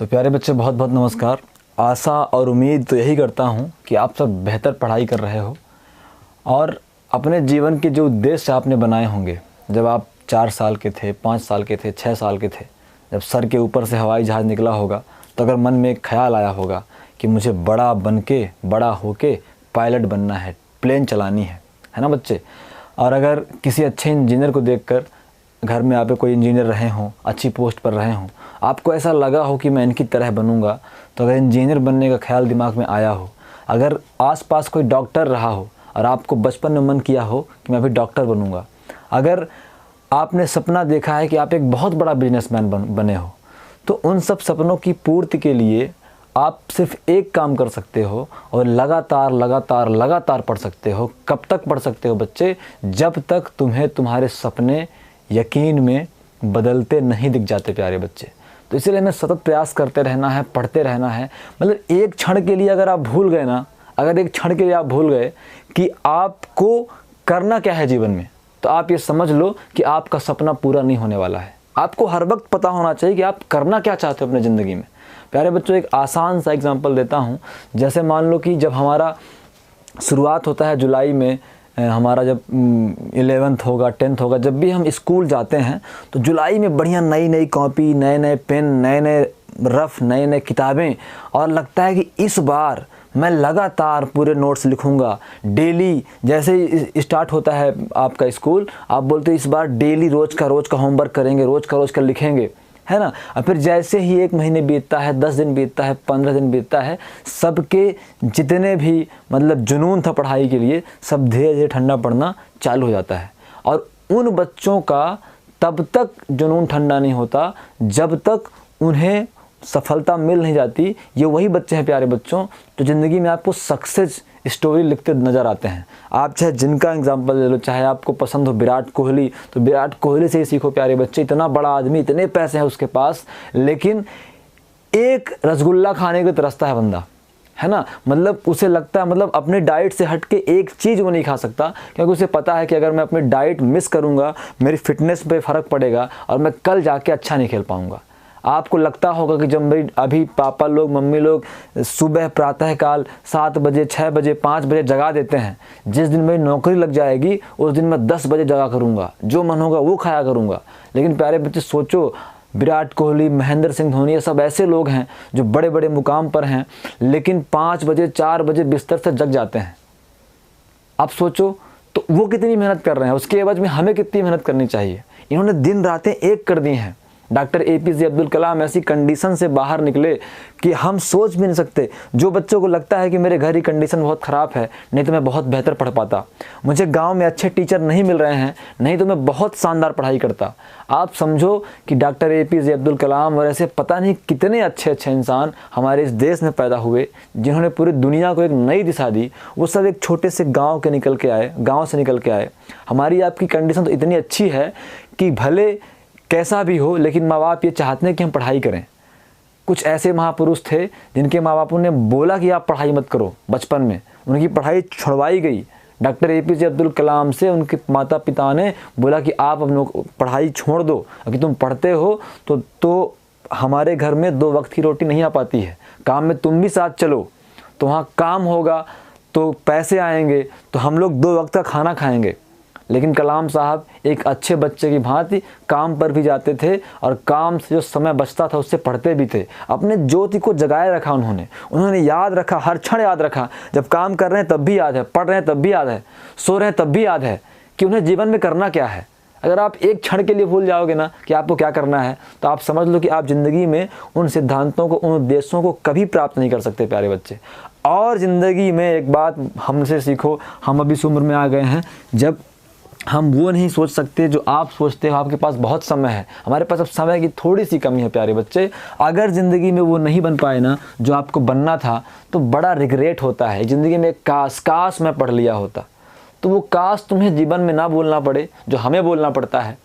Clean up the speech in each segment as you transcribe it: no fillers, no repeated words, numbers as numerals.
तो प्यारे बच्चे, बहुत बहुत नमस्कार। आशा और उम्मीद तो यही करता हूँ कि आप सब बेहतर पढ़ाई कर रहे हो और अपने जीवन के जो उद्देश्य आपने बनाए होंगे, जब आप 4 साल के थे, 5 साल के थे, 6 साल के थे, जब सर के ऊपर से हवाई जहाज़ निकला होगा, तो अगर मन में एक ख्याल आया होगा कि मुझे बड़ा बन के, बड़ा होके पायलट बनना है, प्लेन चलानी है ना बच्चे। और अगर किसी अच्छे इंजीनियर को देखकर घर में आप कोई इंजीनियर रहे हों, अच्छी पोस्ट पर रहे हों, आपको ऐसा लगा हो कि मैं इनकी तरह बनूंगा, तो अगर इंजीनियर बनने का ख्याल दिमाग में आया हो, अगर आसपास कोई डॉक्टर रहा हो और आपको बचपन में मन किया हो कि मैं भी डॉक्टर बनूंगा, अगर आपने सपना देखा है कि आप एक बहुत बड़ा बिजनेसमैन बने हो, तो उन सब सपनों की पूर्ति के लिए आप सिर्फ एक काम कर सकते हो और लगातार लगातार लगातार पढ़ सकते हो। कब तक पढ़ सकते हो बच्चे? जब तक तुम्हें तुम्हारे सपने यकीन में बदलते नहीं दिख जाते प्यारे बच्चे। तो इसीलिए हमें सतत प्रयास करते रहना है, पढ़ते रहना है। मतलब एक क्षण के लिए अगर आप भूल गए ना, अगर एक क्षण के लिए आप भूल गए कि आपको करना क्या है जीवन में, तो आप ये समझ लो कि आपका सपना पूरा नहीं होने वाला है। आपको हर वक्त पता होना चाहिए कि आप करना क्या चाहते हो अपने ज़िंदगी में। प्यारे बच्चों, एक आसान सा एग्जांपल देता हूँ। जैसे मान लो कि जब हमारा शुरुआत होता है जुलाई में, हमारा जब 11th होगा, 10th होगा, जब भी हम स्कूल जाते हैं तो जुलाई में बढ़िया नई नई कॉपी, नए नए पेन, नए नए रफ़, नए नए किताबें, और लगता है कि इस बार मैं लगातार पूरे नोट्स लिखूंगा डेली। जैसे ही स्टार्ट होता है आपका स्कूल, आप बोलते इस बार डेली रोज़ का होमवर्क करेंगे, रोज़ का लिखेंगे, है ना। और फिर जैसे ही 1 महीने बीतता है, 10 दिन बीतता है, 15 दिन बीतता है, सबके जितने भी मतलब जुनून था पढ़ाई के लिए, सब धीरे धीरे ठंडा पड़ना चालू हो जाता है। और उन बच्चों का तब तक जुनून ठंडा नहीं होता जब तक उन्हें सफलता मिल नहीं जाती। ये वही बच्चे हैं प्यारे बच्चों, तो ज़िंदगी में आपको सक्सेस स्टोरी लिखते नज़र आते हैं। आप चाहे जिनका एग्जांपल ले लो, चाहे आपको पसंद हो विराट कोहली, तो विराट कोहली से ही सीखो प्यारे बच्चे। इतना बड़ा आदमी, इतने पैसे हैं उसके पास, लेकिन एक रसगुल्ला खाने को तरसता है बंदा, है ना। मतलब उसे लगता है, मतलब अपने डाइट से हट के एक चीज़ वो नहीं खा सकता, क्योंकि उसे पता है कि अगर मैं अपनी डाइट मिस करूँगा, मेरी फिटनेस पे फ़र्क पड़ेगा और मैं कल जाके अच्छा नहीं खेल पाऊँगा। आपको लगता होगा कि जब मेरी अभी पापा लोग, मम्मी लोग सुबह प्रातःकाल 7 बजे, 6 बजे, 5 बजे जगा देते हैं, जिस दिन मेरी नौकरी लग जाएगी उस दिन मैं 10 बजे जगा करूँगा, जो मन होगा वो खाया करूँगा। लेकिन प्यारे बच्चे सोचो, विराट कोहली, महेंद्र सिंह धोनी, ये सब ऐसे लोग हैं जो बड़े बड़े मुकाम पर हैं, लेकिन 5 बजे, 4 बजे बिस्तर से जग जाते हैं। आप सोचो तो वो कितनी मेहनत कर रहे हैं, उसके एवज में हमें कितनी मेहनत करनी चाहिए। इन्होंने दिन रातें एक कर दी हैं। डॉक्टर APJ अब्दुल कलाम ऐसी कंडीशन से बाहर निकले कि हम सोच भी नहीं सकते। जो बच्चों को लगता है कि मेरे घर की कंडीशन बहुत ख़राब है, नहीं तो मैं बहुत बेहतर पढ़ पाता, मुझे गांव में अच्छे टीचर नहीं मिल रहे हैं, नहीं तो मैं बहुत शानदार पढ़ाई करता। आप समझो कि डॉक्टर APJ अब्दुल कलाम और ऐसे पता नहीं कितने अच्छे अच्छे इंसान हमारे इस देश में पैदा हुए, जिन्होंने पूरी दुनिया को एक नई दिशा दी। वो सब एक छोटे से गाँव से निकल के आए। हमारी आपकी कंडीशन तो इतनी अच्छी है कि भले कैसा भी हो, लेकिन माँ बाप ये चाहते हैं कि हम पढ़ाई करें। कुछ ऐसे महापुरुष थे जिनके माँ बापों ने बोला कि आप पढ़ाई मत करो, बचपन में उनकी पढ़ाई छुड़वाई गई। डॉक्टर APJ अब्दुल कलाम से उनके माता पिता ने बोला कि आप अपनों पढ़ाई छोड़ दो, अगर तुम पढ़ते हो तो हमारे घर में 2 वक्त की रोटी नहीं आ पाती है, काम में तुम भी साथ चलो, तो वहाँ काम होगा तो पैसे आएंगे, तो हम लोग 2 वक्त का खाना खाएंगे। लेकिन कलाम साहब एक अच्छे बच्चे की भांति काम पर भी जाते थे और काम से जो समय बचता था उससे पढ़ते भी थे। अपने ज्योति को जगाए रखा उन्होंने याद रखा, हर क्षण याद रखा। जब काम कर रहे हैं तब भी याद है, पढ़ रहे हैं तब भी याद है, सो रहे हैं तब भी याद है कि उन्हें जीवन में करना क्या है। अगर आप एक क्षण के लिए भूल जाओगे ना कि आपको क्या करना है, तो आप समझ लो कि आप ज़िंदगी में उन सिद्धांतों को, उन उद्देश्यों को कभी प्राप्त नहीं कर सकते प्यारे बच्चे। और ज़िंदगी में एक बात हमसे सीखो, हम अभी इस उम्र में आ गए हैं जब हम वो नहीं सोच सकते जो आप सोचते हो। आपके पास बहुत समय है, हमारे पास अब समय की थोड़ी सी कमी है प्यारे बच्चे। अगर ज़िंदगी में वो नहीं बन पाए ना जो आपको बनना था, तो बड़ा रिग्रेट होता है ज़िंदगी में। काश मैं पढ़ लिया होता। तो वो काश तुम्हें जीवन में ना बोलना पड़े जो हमें बोलना पड़ता है।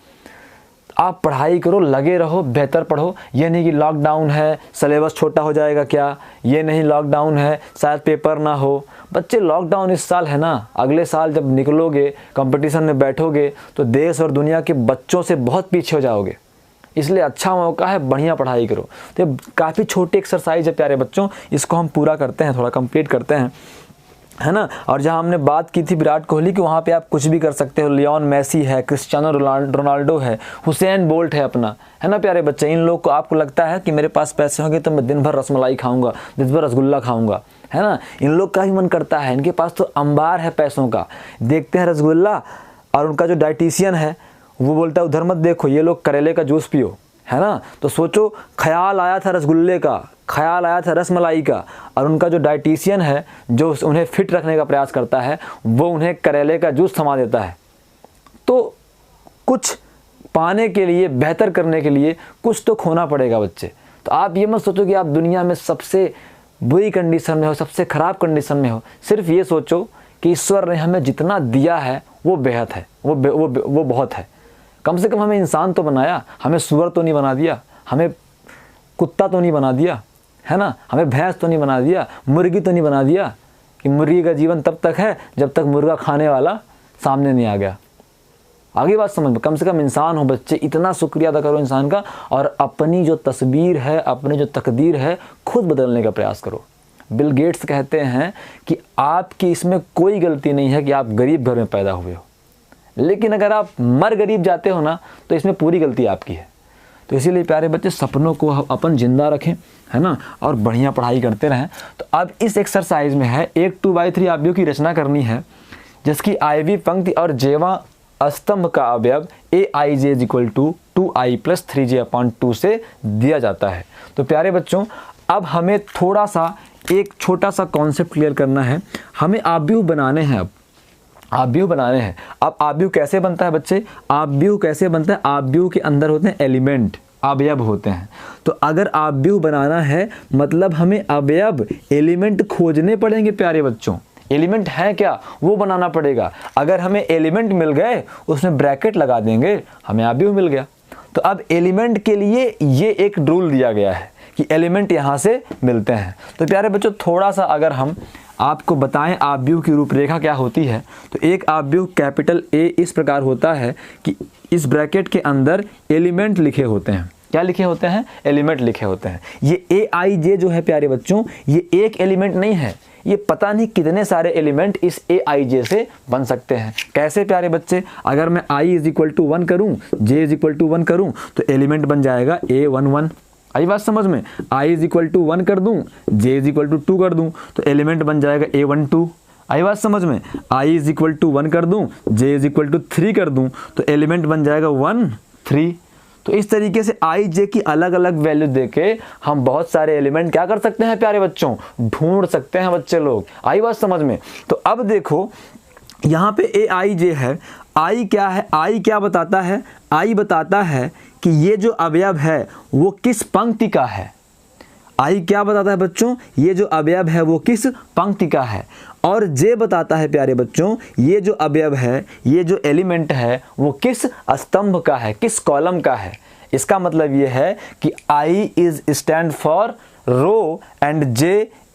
आप पढ़ाई करो, लगे रहो, बेहतर पढ़ो। ये नहीं कि लॉकडाउन है, सिलेबस छोटा हो जाएगा क्या, ये नहीं लॉकडाउन है शायद पेपर ना हो। बच्चे, लॉकडाउन इस साल है ना, अगले साल जब निकलोगे, कंपटीशन में बैठोगे, तो देश और दुनिया के बच्चों से बहुत पीछे हो जाओगे। इसलिए अच्छा मौका है, बढ़िया पढ़ाई करो। तो काफ़ी छोटी एक्सरसाइज है प्यारे बच्चों, इसको हम पूरा करते हैं, थोड़ा कंप्लीट करते हैं, है ना। और जहाँ हमने बात की थी विराट कोहली की, वहाँ पे आप कुछ भी कर सकते हो। लियोन मेसी है, क्रिस्टियानो रोनाल्डो है, हुसैन बोल्ट है अपना, है ना प्यारे बच्चे। इन लोग को आपको लगता है कि मेरे पास पैसे होंगे तो मैं दिन भर रसमलाई खाऊंगा, दिन भर रसगुल्ला खाऊंगा, है ना। इन लोग का ही मन करता है, इनके पास तो अंबार है पैसों का। देखते हैं रसगुल्ला, और उनका जो डाइटिशियन है वो बोलता है उधर मत देखो, ये लोग करेले का जूस पियो, है ना। तो सोचो, ख्याल आया था रसगुल्ले का, ख्याल आया था रसमलाई का, और उनका जो डाइटिशियन है जो उन्हें फिट रखने का प्रयास करता है वो उन्हें करेले का जूस थमा देता है। तो कुछ पाने के लिए, बेहतर करने के लिए कुछ तो खोना पड़ेगा बच्चे। तो आप ये मत सोचो कि आप दुनिया में सबसे बुरी कंडीशन में हो, सबसे ख़राब कंडीशन में हो। सिर्फ ये सोचो कि ईश्वर ने हमें जितना दिया है वो बेहद है, वो बहुत है। कम से कम हमें इंसान तो बनाया, हमें सूअर तो नहीं बना दिया, हमें कुत्ता तो नहीं बना दिया, है ना, हमें भैंस तो नहीं बना दिया, मुर्गी तो नहीं बना दिया कि मुर्गी का जीवन तब तक है जब तक मुर्गा खाने वाला सामने नहीं आ गया। आगे बात समझ में, कम से कम इंसान हो बच्चे, इतना शुक्रिया अदा करो इंसान का, और अपनी जो तस्वीर है, अपनी जो तकदीर है, खुद बदलने का प्रयास करो। बिल गेट्स कहते हैं कि आपकी इसमें कोई गलती नहीं है कि आप गरीब घर में पैदा हुए हो, लेकिन अगर आप मर गरीब जाते हो ना तो इसमें पूरी गलती आपकी है। तो इसीलिए प्यारे बच्चे, सपनों को अपन जिंदा रखें, है ना, और बढ़िया पढ़ाई करते रहें। तो अब इस एक्सरसाइज में है एक 2/3 अवयव की रचना करनी है, जिसकी आयवी पंक्ति और जेवा स्तंभ का अवयव aij = 2i + 3j/2 से दिया जाता है। तो प्यारे बच्चों, अब हमें थोड़ा सा एक छोटा सा कॉन्सेप्ट क्लियर करना है। हमें अवयव बनाने हैं, अब अवयव बनाने हैं। अब अवयव कैसे बनता है बच्चे? अवयव कैसे बनता है? अवयव के अंदर होते हैं एलिमेंट, अवयव होते हैं। तो अगर अवयव बनाना है मतलब हमें अवयव, एलिमेंट खोजने पड़ेंगे प्यारे बच्चों। एलिमेंट है क्या वो बनाना पड़ेगा। अगर हमें एलिमेंट मिल गए, उसमें ब्रैकेट लगा देंगे, हमें अवयव मिल गया। तो अब एलिमेंट के लिए ये एक रूल दिया गया है कि एलिमेंट यहाँ से मिलते हैं। तो प्यारे बच्चों, थोड़ा सा अगर हम आपको बताएं अवयव की रूपरेखा क्या होती है, तो एक अवयव कैपिटल ए इस प्रकार होता है कि इस ब्रैकेट के अंदर एलिमेंट लिखे होते हैं। क्या लिखे होते हैं? एलिमेंट लिखे होते हैं। ये aij जो है प्यारे बच्चों, ये एक एलिमेंट नहीं है, ये पता नहीं कितने सारे एलिमेंट इस aij से बन सकते हैं। कैसे प्यारे बच्चे? अगर मैं i = 1 करूं, j = 1 करूं, तो एलिमेंट बन जाएगा a11। आई बात समझ में? i = 1 कर दूं, j = 2 कर दूं, तो एलिमेंट बन जाएगा a12। आई बात समझ में? i = 1 कर दूं, j = 3 कर दूं, तो एलिमेंट बन जाएगा 1 3। तो इस तरीके से i j की अलग अलग वैल्यू देके हम बहुत सारे एलिमेंट क्या कर सकते हैं प्यारे बच्चों? ढूंढ सकते हैं बच्चे लोग। आई बात समझ में? तो अब देखो यहाँ पे aij है, i क्या है? i क्या बताता है? i बताता है कि ये जो अवयव है वो किस पंक्ति का है। i क्या बताता है बच्चों? ये जो अवयव है वो किस पंक्ति का है। और j बताता है प्यारे बच्चों, ये जो अवयव है, ये जो एलिमेंट है वो किस स्तंभ का है, किस कॉलम का है। इसका मतलब ये है कि I is stand for row and J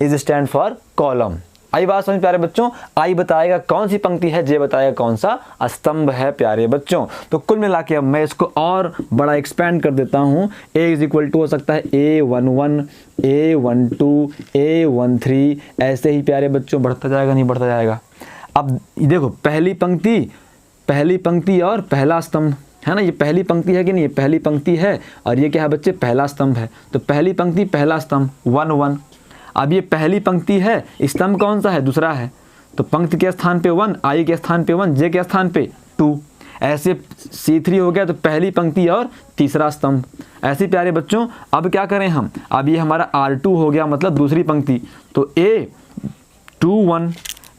is stand for column. आई बात समझ प्यारे बच्चों? I बताएगा कौन सी पंक्ति है, J बताएगा कौन सा स्तंभ है प्यारे बच्चों। तो कुल मिला के अब मैं इसको और बड़ा एक्सपेंड कर देता हूँ। A = हो सकता है A11, A12, A13, ऐसे ही प्यारे बच्चों बढ़ता जाएगा, नहीं बढ़ता जाएगा। अब देखो पहली पंक्ति और पहला स्तंभ है ना, ये पहली पंक्ति है कि नहीं? ये पहली पंक्ति है और ये क्या है बच्चे? पहला स्तंभ है। तो पहली पंक्ति पहला स्तंभ 1 1। अब ये पहली पंक्ति है, स्तंभ कौन सा है? दूसरा है। तो पंक्ति के स्थान पे 1, i के स्थान पे 1, j के स्थान पे 2। ऐसे C3 हो गया, तो पहली पंक्ति और तीसरा स्तंभ। ऐसे प्यारे बच्चों अब क्या करें हम? अब ये हमारा R2 हो गया, मतलब दूसरी पंक्ति। तो A21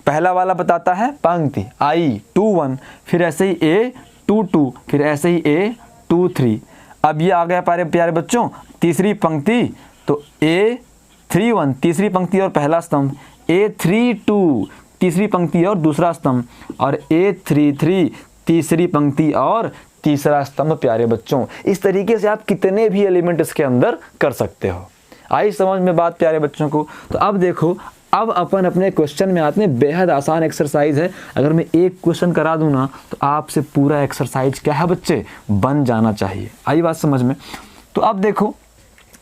पहला वाला बताता है पंक्ति, I21, फिर ऐसे ही A22, फिर ऐसे ही A23। अब ये आ गया प्यारे बच्चों तीसरी पंक्ति, तो A31 तीसरी पंक्ति और पहला स्तंभ, A32 तीसरी पंक्ति और दूसरा स्तंभ, और A33 तीसरी पंक्ति और तीसरा स्तंभ प्यारे बच्चों। इस तरीके से आप कितने भी एलिमेंट इसके अंदर कर सकते हो। आई समझ में बात प्यारे बच्चों को? तो अब देखो अब अपन अपने क्वेश्चन में आते हैं। बेहद आसान एक्सरसाइज है, अगर मैं एक क्वेश्चन करा दूँ ना तो आपसे पूरा एक्सरसाइज क्या है बच्चे, बन जाना चाहिए। आई बात समझ में। तो अब देखो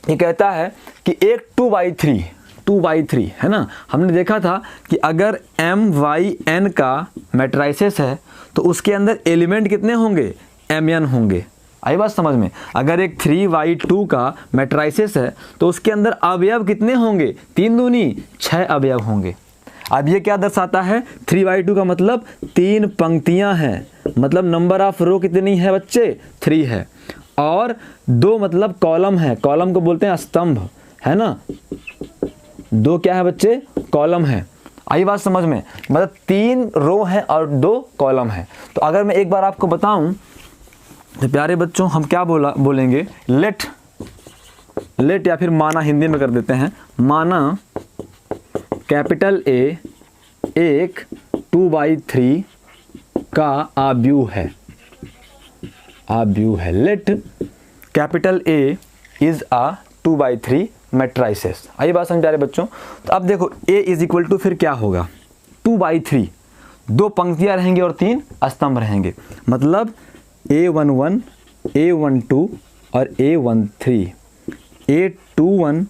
ये कहता है कि एक 2/3 है ना, हमने देखा था कि अगर MYN का मैट्राइसिस है तो उसके अंदर एलिमेंट कितने होंगे, MN होंगे। आई बात समझ में। अगर एक 3/2 का मैट्राइसिस है तो उसके अंदर अवयव कितने होंगे, 3 दूनी 6 अवयव होंगे। अब ये क्या दर्शाता है, 3/2 का मतलब 3 पंक्तियां हैं, मतलब नंबर ऑफ रो कितनी है बच्चे, 3 है। और 2 मतलब कॉलम है, कॉलम को बोलते हैं स्तंभ, है ना। 2 क्या है बच्चे, कॉलम है। आई बात समझ में, मतलब 3 रो हैं और 2 कॉलम है। तो अगर मैं एक बार आपको बताऊं तो प्यारे बच्चों हम क्या बोलेंगे, लेट या फिर माना, हिंदी में कर देते हैं, माना कैपिटल ए एक 2/3 का आव्यूह है। Let capital A is a 2/3 matrices. आइए बात समझ प्यारे बच्चों। तो अब देखो A इज इक्वल टू फिर क्या होगा, 2/3, 2 पंक्तियां रहेंगी और 3 स्तंभ रहेंगे, मतलब A11, A12 और A13, A21,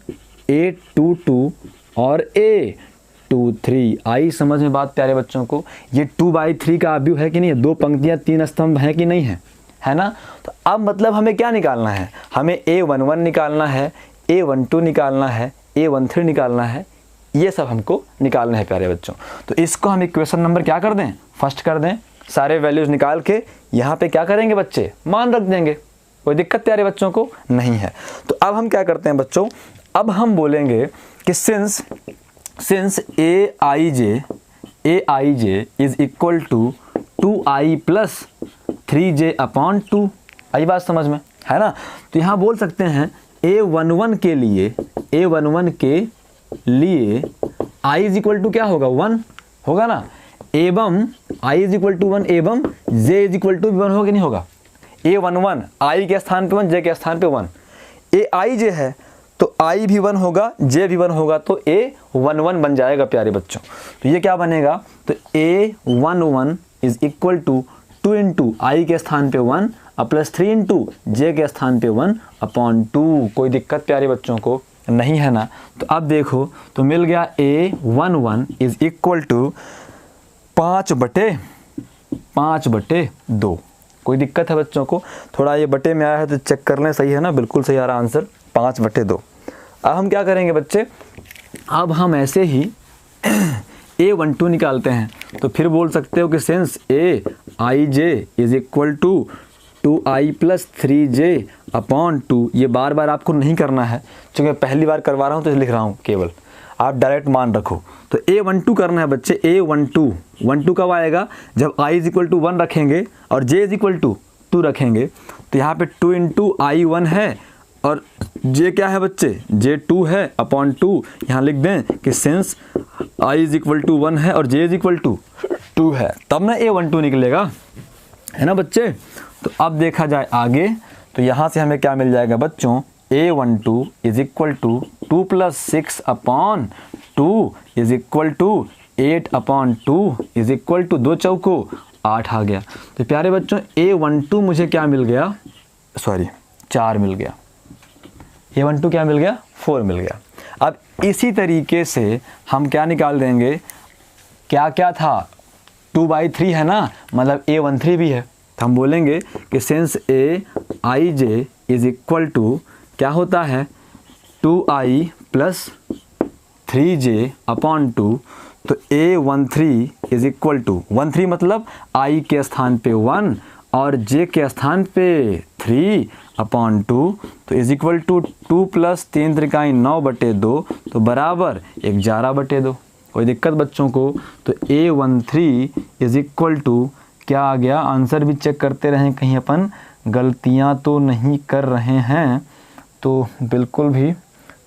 A22 और A23। आई समझ में बात प्यारे बच्चों को। ये 2/3 का आव्यूह है कि नहीं है, 2 पंक्तियां 3 स्तंभ हैं कि नहीं है, है ना। तो अब मतलब हमें क्या निकालना है, हमें A11 निकालना है, A12 निकालना है, A13 निकालना है, ये सब हमको निकालना है प्यारे बच्चों। तो इसको हम इक्वेशन नंबर क्या कर दें, फर्स्ट कर दें। सारे वैल्यूज़ निकाल के यहाँ पे क्या करेंगे बच्चे, मान रख देंगे, कोई दिक्कत प्यारे बच्चों को नहीं है। तो अब हम क्या करते हैं बच्चों, अब हम बोलेंगे कि since aij is equal to 2i plus 3j upon 2। आई बात समझ में, है ना। तो यहाँ बोल सकते हैं A11 के लिए i इज इक्वल टू क्या होगा, 1 होगा ना, एवं i इज इक्वल टू 1 एवं j इज इक्वल टू 1 होगा कि नहीं होगा। A11 i के स्थान पे 1, j के स्थान पे 1, aij है तो i भी 1 होगा, j भी 1 होगा, तो A11 बन जाएगा प्यारे बच्चों। तो ये क्या बनेगा, तो A11 is equal to 2 into I के स्थान पे 1 प्लस 3 इंटू जे के स्थान पे 1 अपॉन 2। कोई दिक्कत प्यारे बच्चों को नहीं है ना। तो अब देखो तो मिल गया A11 इज इक्वल टू 5/2। कोई दिक्कत है बच्चों को, थोड़ा ये बटे में आया है तो चेक कर लें, सही है ना, बिल्कुल सही आ रहा आंसर 5/2। अब हम क्या करेंगे बच्चे, अब हम ऐसे ही A12 निकालते हैं। तो फिर बोल सकते हो कि since aij is equal to 2i plus 3j upon 2। ये बार बार आपको नहीं करना है, क्योंकि पहली बार करवा रहा हूँ तो लिख रहा हूँ, केवल आप डायरेक्ट मान रखो। तो A12 करना है बच्चे, A12 कब आएगा, जब i इज इक्वल टू 1 रखेंगे और j इज इक्वल टू 2 रखेंगे। तो यहाँ पे 2 इंटू आई 1 है और j क्या है बच्चे, j 2 है अपॉन 2। यहाँ लिख दें कि since i is equal to 1 है और j इज इक्वल टू 2 है, तब ना A12 निकलेगा, है ना बच्चे। तो अब देखा जाए आगे, तो यहाँ से हमें क्या मिल जाएगा बच्चों, A12 is equal to 2 plus 6 upon 2 is equal to 8 upon 2 is equal to 2 चौको 8 आ गया। तो प्यारे बच्चों A12 मुझे क्या मिल गया, 4 मिल गया। A12 क्या मिल गया, 4 मिल गया। अब इसी तरीके से हम क्या निकाल देंगे, क्या क्या था, 2/3 है ना, मतलब A13 भी है। तो हम बोलेंगे कि since aij is equal to क्या होता है, 2i प्लस 3j अपॉन 2। तो A13 इज इक्वल टू 13 मतलब i के स्थान पे 1 और j के स्थान पे 3 अपॉन 2। तो इज इक्वल टू 2 प्लस 3 त्रिकाई 9/2, तो बराबर 11/2। कोई दिक्कत बच्चों को। तो A13 इज इक्वल टू क्या आ गया, आंसर भी चेक करते रहें कहीं अपन गलतियां तो नहीं कर रहे हैं। तो बिल्कुल भी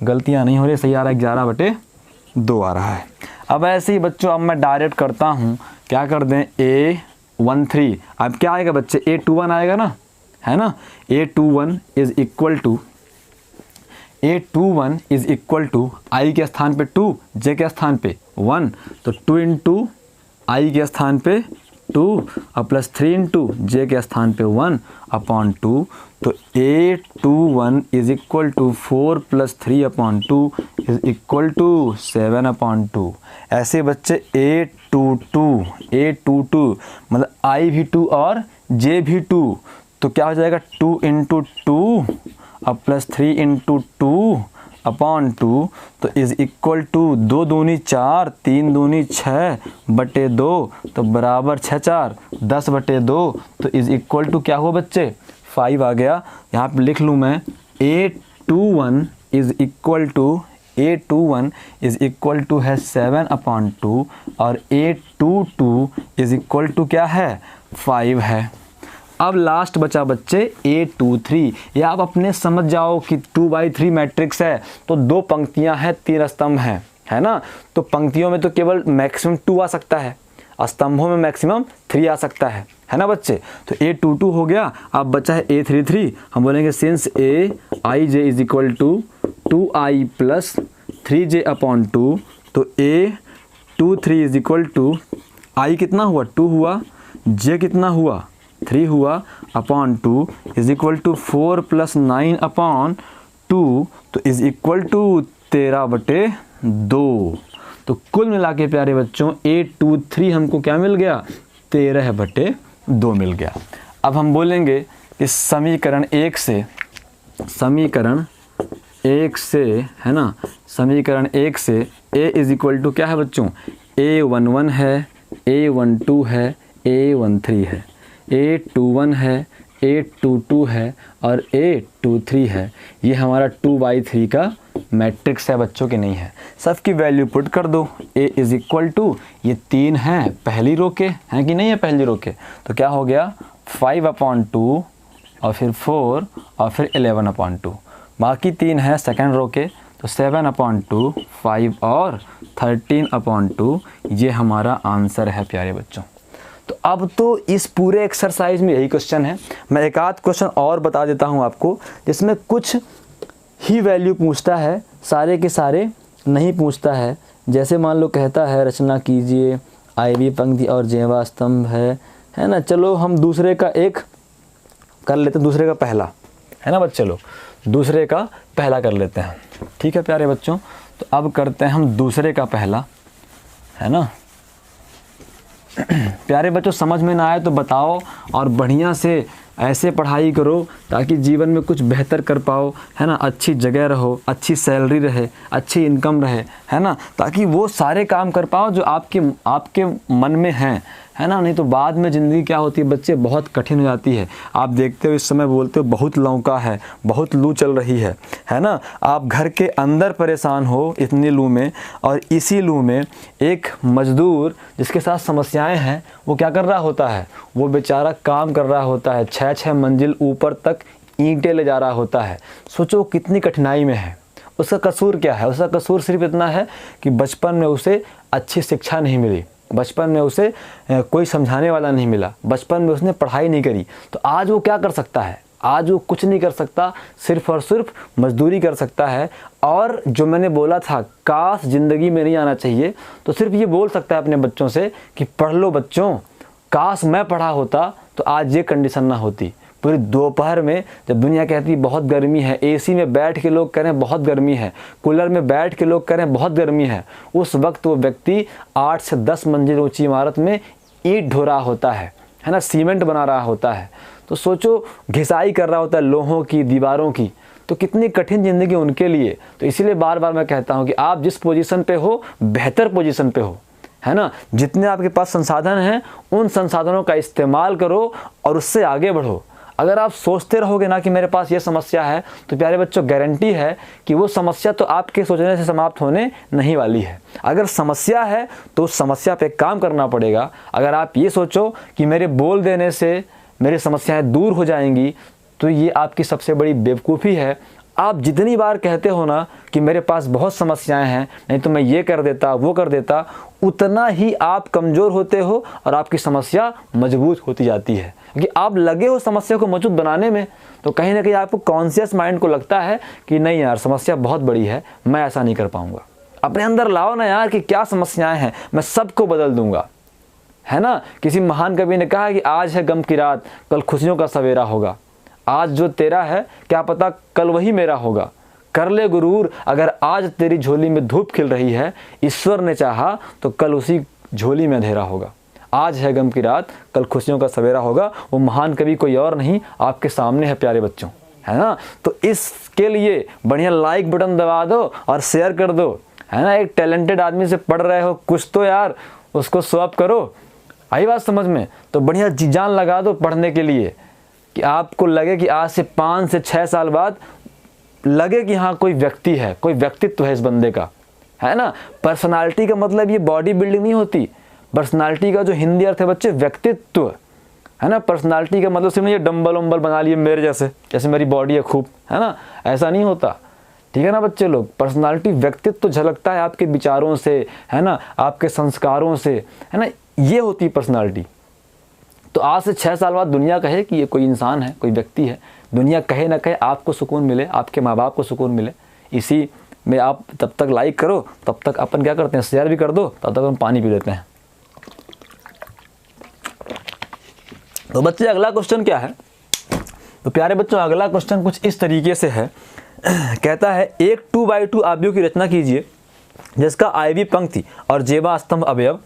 गलतियां नहीं हो रही, सही आ रहा है, 11/2 आ रहा है। अब ऐसे ही बच्चों अब मैं डायरेक्ट करता हूं, क्या कर दें, A13 अब क्या आएगा बच्चे, A21 आएगा ना, है ना। A21 इज इक्वल टू आई के स्थान पे 2, जे के स्थान पे 1, तो 2 इंटू आई के स्थान पे 2 और प्लस 3 इंटू जे के स्थान पे 1 अपॉन 2, तो 821 is equal to 4 plus 3 upon 2 is equal to 7 upon 2। ऐसे बच्चे 822 मतलब आई भी 2 और जे भी 2, तो क्या हो जाएगा 2 इंटू 2 और प्लस 3 इंटू 2 अपॉन 2, तो इज़ इक्वल टू 2 दूनी 4, 3 दूनी 6 बटे 2, तो बराबर 6 4 10 बटे 2, तो इज़ इक्वल टू क्या हुआ बच्चे 5 आ गया। यहाँ पे लिख लूँ मैं 821 इज़ इक्वल टू है 7 अपॉन 2 और 822 इज़ इक्वल टू क्या है 5 है। अब लास्ट बचा बच्चे 823, या आप अपने समझ जाओ कि 2/3 मैट्रिक्स है तो 2 पंक्तियां हैं 3 स्तंभ हैं, है ना। तो पंक्तियों में तो केवल मैक्सिमम 2 आ सकता है, स्तंभों में मैक्सिमम 3 आ सकता है ना बच्चे। तो 822 हो गया। अब बचा है 833, हम बोलेंगे since Aij is equal to 2i plus 3j upon 2, तो A23 is equal to i कितना हुआ 2 हुआ, j कितना हुआ 3 हुआ upon 2 is equal to 4 plus 9 upon 2, तो इज इक्वल टू 13 बटे 2। तो कुल मिला के प्यारे बच्चों 823 हमको क्या मिल गया 13 बटे 2 मिल गया। अब हम बोलेंगे कि समीकरण 1 से है ना, समीकरण 1 से a इज इक्वल टू क्या है बच्चों A11 है, A12 है, A13 है, A21 है, A22 है और A23 है। ये हमारा 2/3 का मैट्रिक्स है बच्चों के नहीं है। सबकी वैल्यू पुट कर दो। A इज इक्वल टू ये 3 हैं पहली रो के, हैं कि नहीं है पहली रो के, तो क्या हो गया 5 अपॉन 2 और फिर 4 और फिर 11 अपॉन 2। बाकी 3 है सेकेंड रो के, तो 7 अपॉन 2, 5 और 13 अपॉन 2, ये हमारा आंसर है प्यारे बच्चों। तो अब तो इस पूरे एक्सरसाइज में यही क्वेश्चन है। मैं एक आध क्वेश्चन और बता देता हूँ आपको, जिसमें कुछ ही वैल्यू पूछता है, सारे के सारे नहीं पूछता है। जैसे मान लो कहता है रचना कीजिए, आईवी पंक्ति और जेवा स्तंभ है ना। चलो हम दूसरे का एक कर लेते हैं, दूसरे का पहला, है ना बच्चे लोग, दूसरे का पहला कर लेते हैं। ठीक है प्यारे बच्चों, तो अब करते हैं हम दूसरे का पहला, है ना। प्यारे बच्चों समझ में ना आए तो बताओ, और बढ़िया से ऐसे पढ़ाई करो ताकि जीवन में कुछ बेहतर कर पाओ, है ना। अच्छी जगह रहो, अच्छी सैलरी रहे, अच्छी इनकम रहे, है ना, ताकि वो सारे काम कर पाओ जो आपके मन में हैं, है ना। नहीं तो बाद में ज़िंदगी क्या होती है बच्चे, बहुत कठिन हो जाती है। आप देखते हो इस समय बोलते हो बहुत लौका है, बहुत लू चल रही है ना। आप घर के अंदर परेशान हो इतनी लू में, और इसी लू में एक मजदूर जिसके साथ समस्याएं हैं वो क्या कर रहा होता है, वो बेचारा काम कर रहा होता है, 6-6 मंजिल ऊपर तक ईंटें ले जा रहा होता है। सोचो कितनी कठिनाई में है। उसका कसूर क्या है? उसका कसूर सिर्फ इतना है कि बचपन में उसे अच्छी शिक्षा नहीं मिली, बचपन में उसे कोई समझाने वाला नहीं मिला, बचपन में उसने पढ़ाई नहीं करी। तो आज वो क्या कर सकता है? आज वो कुछ नहीं कर सकता, सिर्फ और सिर्फ मजदूरी कर सकता है। और जो मैंने बोला था काश ज़िंदगी में नहीं आना चाहिए, तो सिर्फ ये बोल सकता है अपने बच्चों से कि पढ़ लो बच्चों, काश मैं पढ़ा होता तो आज ये कंडीशन ना होती। पूरी दोपहर में जब दुनिया कहती बहुत गर्मी है, एसी में बैठ के लोग कह रहे हैं बहुत गर्मी है, कूलर में बैठ के लोग कह रहे हैं बहुत गर्मी है, उस वक्त वो व्यक्ति 8 से 10 मंजिल ऊंची इमारत में ईंट ढो रहा होता है ना, सीमेंट बना रहा होता है। तो सोचो घिसाई कर रहा होता है लोहों की, दीवारों की। तो कितनी कठिन ज़िंदगी उनके लिए। तो इसीलिए बार बार मैं कहता हूँ कि आप जिस पोजीशन पे हो बेहतर पोजीशन पे हो, है ना। जितने आपके पास संसाधन हैं उन संसाधनों का इस्तेमाल करो और उससे आगे बढ़ो। अगर आप सोचते रहोगे ना कि मेरे पास ये समस्या है, तो प्यारे बच्चों गारंटी है कि वो समस्या तो आपके सोचने से समाप्त होने नहीं वाली है। अगर समस्या है तो उस समस्या पे काम करना पड़ेगा। अगर आप ये सोचो कि मेरे बोल देने से मेरी समस्याएं दूर हो जाएंगी, तो ये आपकी सबसे बड़ी बेवकूफ़ी है। आप जितनी बार कहते हो ना कि मेरे पास बहुत समस्याएं हैं, नहीं तो मैं ये कर देता वो कर देता, उतना ही आप कमज़ोर होते हो और आपकी समस्या मजबूत होती जाती है। क्योंकि आप लगे हो समस्या को मजबूत बनाने में, तो कहीं ना कहीं आपको कॉन्शियस माइंड को लगता है कि नहीं यार समस्या बहुत बड़ी है, मैं ऐसा नहीं कर पाऊँगा। अपने अंदर लाओ ना यार कि क्या समस्याएं हैं, मैं सबको बदल दूंगा, है ना। किसी महान कवि ने कहा कि आज है गम की रात, कल खुशियों का सवेरा होगा। आज जो तेरा है क्या पता कल वही मेरा होगा। कर ले गुरूर अगर आज तेरी झोली में धूप खिल रही है, ईश्वर ने चाहा तो कल उसी झोली में अंधेरा होगा। आज है गम की रात, कल खुशियों का सवेरा होगा। वो महान कवि कोई और नहीं, आपके सामने है प्यारे बच्चों, है ना। तो इसके लिए बढ़िया लाइक बटन दबा दो और शेयर कर दो, है ना। एक टैलेंटेड आदमी से पढ़ रहे हो, कुछ तो यार उसको स्वैप करो। आई बात समझ में? तो बढ़िया जी जान लगा दो पढ़ने के लिए, कि आपको लगे कि आज से 5 से 6 साल बाद लगे कि हाँ कोई व्यक्ति है, कोई व्यक्तित्व है इस बंदे का, है ना। पर्सनालिटी का मतलब ये बॉडी बिल्डिंग नहीं होती। पर्सनालिटी का जो हिंदी अर्थ है बच्चे व्यक्तित्व, है ना। पर्सनालिटी का मतलब सिर्फ ये डंबल वंबल बना लिए मेरे जैसे मेरी बॉडी है खूब, है ना, ऐसा नहीं होता, ठीक है ना बच्चे लोग। पर्सनालिटी व्यक्तित्व झलकता है आपके विचारों से, है ना, आपके संस्कारों से, है ना, ये होती है पर्सनालिटी। तो आज से 6 साल बाद दुनिया कहे कि ये कोई इंसान है, कोई व्यक्ति है, दुनिया कहे ना कहे, आपको सुकून मिले, आपके माँ बाप को सुकून मिले। इसी में आप तब तक लाइक करो, तब तक अपन क्या करते हैं, शेयर भी कर दो, तब तक हम पानी पी लेते हैं। तो बच्चे अगला क्वेश्चन क्या है? तो प्यारे बच्चों अगला क्वेश्चन कुछ इस तरीके से है। कहता है एक 2x2 आव्यूह की रचना कीजिए जिसका आयवी पंक्ति और जेबा स्तंभ अवयव,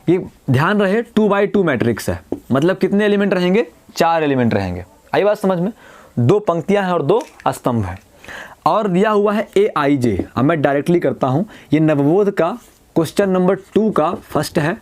ये ध्यान रहे 2x2 मैट्रिक्स है, मतलब कितने एलिमेंट रहेंगे? 4 एलिमेंट रहेंगे। आई बात समझ में? 2 पंक्तियां हैं और 2 स्तंभ हैं, और दिया हुआ है AIJ। अब मैं डायरेक्टली करता हूं, ये नवबोध का क्वेश्चन नंबर 2 का फर्स्ट है।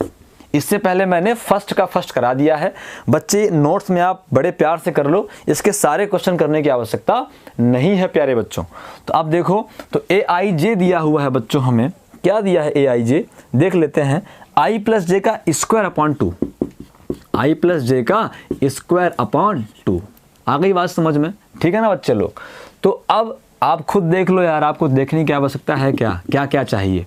इससे पहले मैंने फर्स्ट का फर्स्ट करा दिया है। बच्चे नोट्स में आप बड़े प्यार से कर लो, इसके सारे क्वेश्चन करने की आवश्यकता नहीं है प्यारे बच्चों। तो आप देखो, तो AIJ दिया हुआ है बच्चों, हमें क्या दिया है AIJ देख लेते हैं। I + J का स्क्वायर अपॉन 2, I + J का स्क्वायर अपॉन 2। आ गई बात समझ में? ठीक है ना बच्चे लोग। तो अब आप खुद देख लो यार, आपको देखने की आवश्यकता है क्या क्या क्या चाहिए।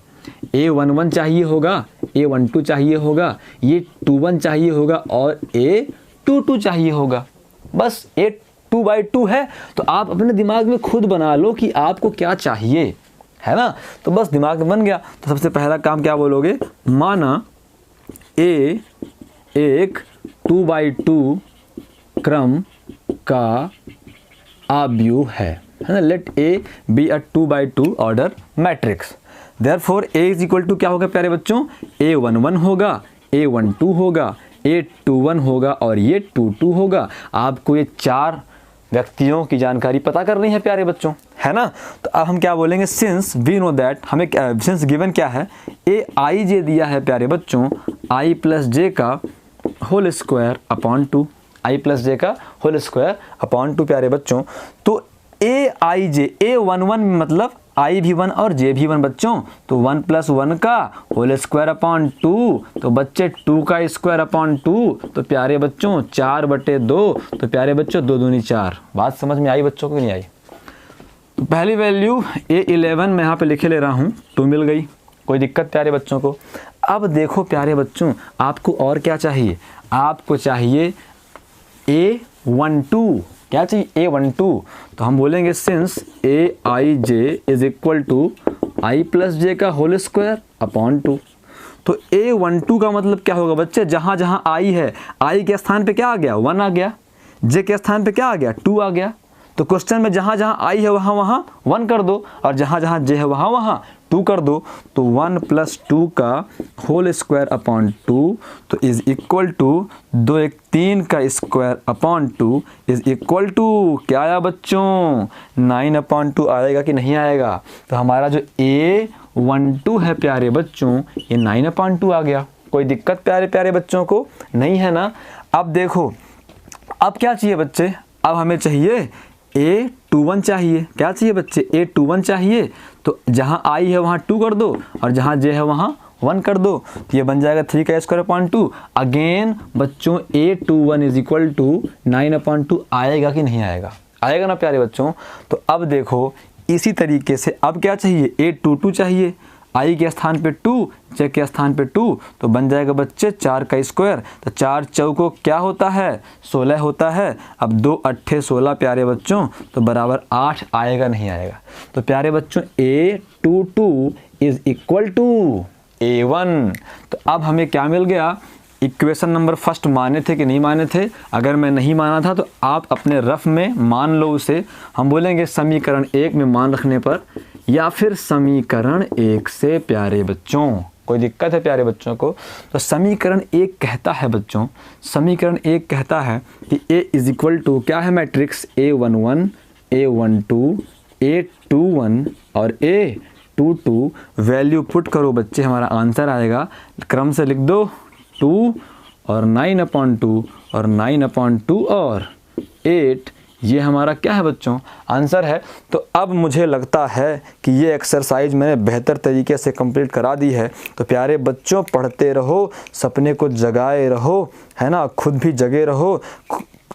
A11 चाहिए होगा, A12 चाहिए होगा, ये 21 चाहिए होगा और A22 चाहिए होगा। बस A 2x2 है, तो आप अपने दिमाग में खुद बना लो कि आपको क्या चाहिए, है ना। तो बस दिमाग में बन गया। तो सबसे पहला काम क्या बोलोगे? माना A एक 2x2 क्रम का आव्यूह है ना। Let A be a 2x2 order matrix. Therefore A is equal to क्या होगा प्यारे बच्चों? A11 होगा, A12 होगा, A21 होगा और ये 22 होगा। आपको ये 4 व्यक्तियों की जानकारी पता करनी है प्यारे बच्चों, है ना। तो अब हम क्या बोलेंगे? सिंस वी नो दैट, हमें सिंस गिवन क्या है? AIJ दिया है प्यारे बच्चों, I + J का whole square upon 2, I + J का होल स्क्वायर अपॉन 2 प्यारे बच्चों। तो AIJ A11 मतलब I भी 1 और J भी 1 बच्चों, तो 1 + 1 का होल स्क्वायर अपॉन 2, तो बच्चे 2 का स्क्वायर अपॉन 2, तो प्यारे बच्चों 4/2, तो प्यारे बच्चों 2 दूनी 4। बात समझ में आई बच्चों को नहीं आई? तो पहली वैल्यू A11 मैं यहाँ पे लिखे ले रहा हूँ, 2 मिल गई, कोई दिक्कत प्यारे बच्चों को? अब देखो प्यारे बच्चों, आपको और क्या चाहिए? आपको चाहिए A12। क्या चाहिए? A12। तो हम बोलेंगे since AIJ is equal to I + J का होल स्क्वायर अपॉन 2। तो A12 का मतलब क्या होगा बच्चे? जहाँ जहाँ I है, I के स्थान पे क्या आ गया? 1 आ गया, J के स्थान पे क्या आ गया? 2 आ गया। तो क्वेश्चन में जहाँ जहाँ I है वहाँ वहाँ 1 कर दो, और जहाँ जहाँ J है वहाँ वहाँ 2 कर दो। तो 1 + 2 का होल स्क्वायर अपॉन 2 तो इज इक्वल टू 2 × 1 = 3 का square upon 2 is equal to क्या आया बच्चों? 9/2 आएगा कि नहीं आएगा? तो हमारा जो A12 है प्यारे बच्चों, ये 9/2 आ गया। कोई दिक्कत प्यारे प्यारे बच्चों को नहीं है ना? अब देखो, अब क्या चाहिए बच्चे? अब हमें चाहिए A21 चाहिए। क्या चाहिए बच्चे? A21 चाहिए। तो जहाँ I है वहाँ 2 कर दो, और जहाँ J है वहाँ 1 कर दो, तो ये बन जाएगा 3 का स्क्वायर अपॉन 2। अगेन बच्चों A21 इज इक्वल टू 9/2 आएगा कि नहीं आएगा? आएगा ना प्यारे बच्चों? तो अब देखो इसी तरीके से अब क्या चाहिए? A22 चाहिए। आई के स्थान पे 2, जे के स्थान पे 2, तो बन जाएगा बच्चे 4 का स्क्वायर। तो 4 चौको क्या होता है, 16 होता है। अब 2 अट्ठे 16 प्यारे बच्चों, तो बराबर 8 आएगा नहीं आएगा। तो प्यारे बच्चों A22 is equal to A1। तो अब हमें क्या मिल गया, इक्वेशन नंबर फर्स्ट माने थे कि नहीं माने थे। अगर मैं नहीं माना था तो आप अपने रफ में मान लो उसे। हम बोलेंगे समीकरण 1 में मान रखने पर, या फिर समीकरण 1 से प्यारे बच्चों। कोई दिक्कत है प्यारे बच्चों को? तो समीकरण 1 कहता है बच्चों, समीकरण 1 कहता है कि A इज इक्वल टू क्या है मैट्रिक्स, A11, A12, A21 और A22। वैल्यू पुट करो बच्चे, हमारा आंसर आएगा, क्रम से लिख दो 2 और 9/2 और 9/2 और 8। ये हमारा क्या है बच्चों, आंसर है। तो अब मुझे लगता है कि ये एक्सरसाइज मैंने बेहतर तरीके से कंप्लीट करा दी है। तो प्यारे बच्चों पढ़ते रहो, सपने को जगाए रहो, है ना, खुद भी जगे रहो।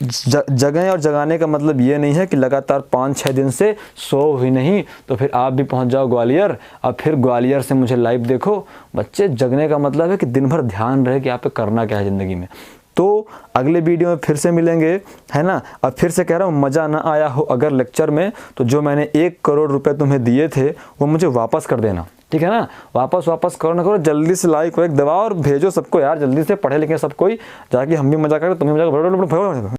जगें और जगाने का मतलब ये नहीं है कि लगातार 5-6 दिन से सो ही नहीं, तो फिर आप भी पहुंच जाओ ग्वालियर, अब फिर ग्वालियर से मुझे लाइव देखो। बच्चे जगने का मतलब है कि दिन भर ध्यान रहे कि आप पे करना क्या है ज़िंदगी में। तो अगले वीडियो में फिर से मिलेंगे, है ना। अब फिर से कह रहा हूँ, मज़ा ना आया हो अगर लेक्चर में, तो जो मैंने 1 करोड़ रुपए तुम्हें दिए थे वो मुझे वापस कर देना, ठीक है ना। वापस करो ना करो, जल्दी से लाइक को एक दबाओ और भेजो सबको यार, जल्दी से पढ़े लिखे सब कोई, जाके हम भी मजा करें, तुम भी मजा करो।